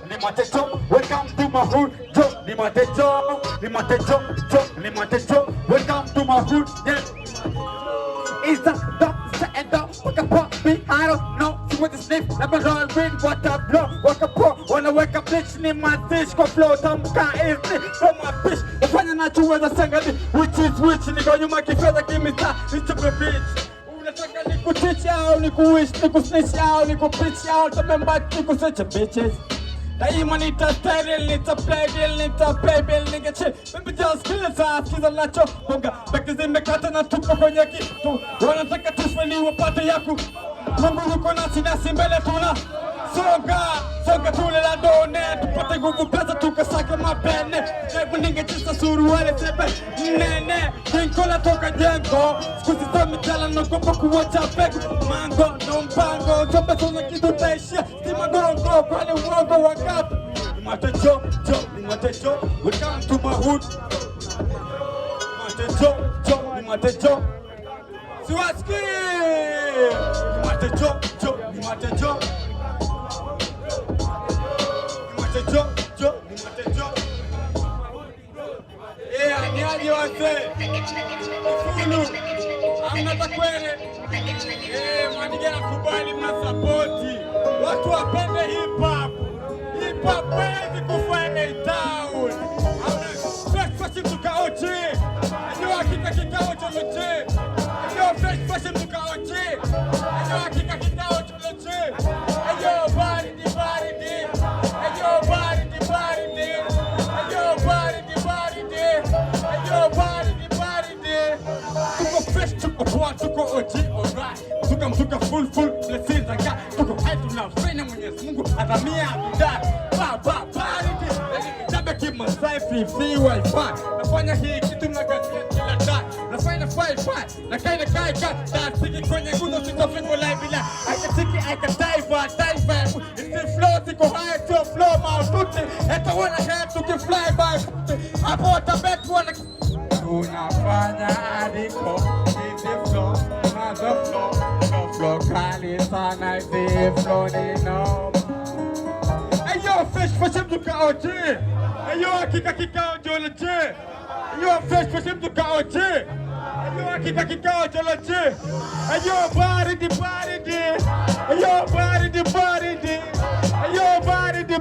ni matecho, welcome to my hood, Joe, ni matecho, ni matecho, Joe, ni matecho, welcome to my hood, yeah. Is that setting up, what a pop me, I don't know, see what the sniff, let me roll with what I blow, what a pop, wanna wake up bitch, ni my dish, go flow, tamka is me, from my bitch, ufanya nachuweza sangani, which is which, niko nyuma kifedha kimita, it's a bitch. Unataka nikuticha au nikuwish, nikusnitch au nikupitch au tabemba nikusecha bitches. Daima nita steril, nita play deal, nita play bill, nigga chill. Baby just kill it fast, kiza lacho bonga. Beki zimekata na tupo kwenye kitu. Wanataka tushweni wapate yaku. Mungu yuko nasi nasi mbele tuna. Songa tule la done. Tupate nguvu pesa tukasake mapene. Hebu ningechisa suruale sebe nene. Kinkola toka jengo. Sikuzi sami tala nagopa kuwacha pegu. Mango no mpango. Chombe sona kitu taishia. Stima gongo kwani uongo wangapi. Ni matecho, ni matecho. Welcome to my hood. Ni matecho. Siwaski! Ni matecho. Ni matecho. Yeah, ni aje wase. Fulu. Amna kweli. Mwanige na kubali mna support. Watu wapende hip hop. Hip hop wezi kufanya town. Amna fresh tukaoche. Ndio hakika kikao cha meche. Ndio fresh tukaoche. Ndio hakika kikao cha meche. Ayo bari di. Ayo bari di. Ayo bari di. Tuko fresh, tuko poa, tuko OG, alright. Tuko full, blessings aka. Tuko hai tunafanya Mwenyezi Mungu adhamia bidhaa. Bari di. Jabe kimasai free wifi. Nafanya hii kitu na gazeti kila time. Nafanya fi. Na kai. Siki kwenye nguzo sitofiko live bila. I can dive. It's flow, siko high to flow maututi. Eta wana head to fly by. Hapo watabet wana. Tunafanya adiko. It's flow, mother flow. No flow kali sana, it's flow ni no. Ayo fresh mtuka oje. Ayo hakika kikao joloje. Ayo fresh mtuka oje. Ayo hakika kikao joloje. Ayo bari di. Ayo bari di. Ayo bari di.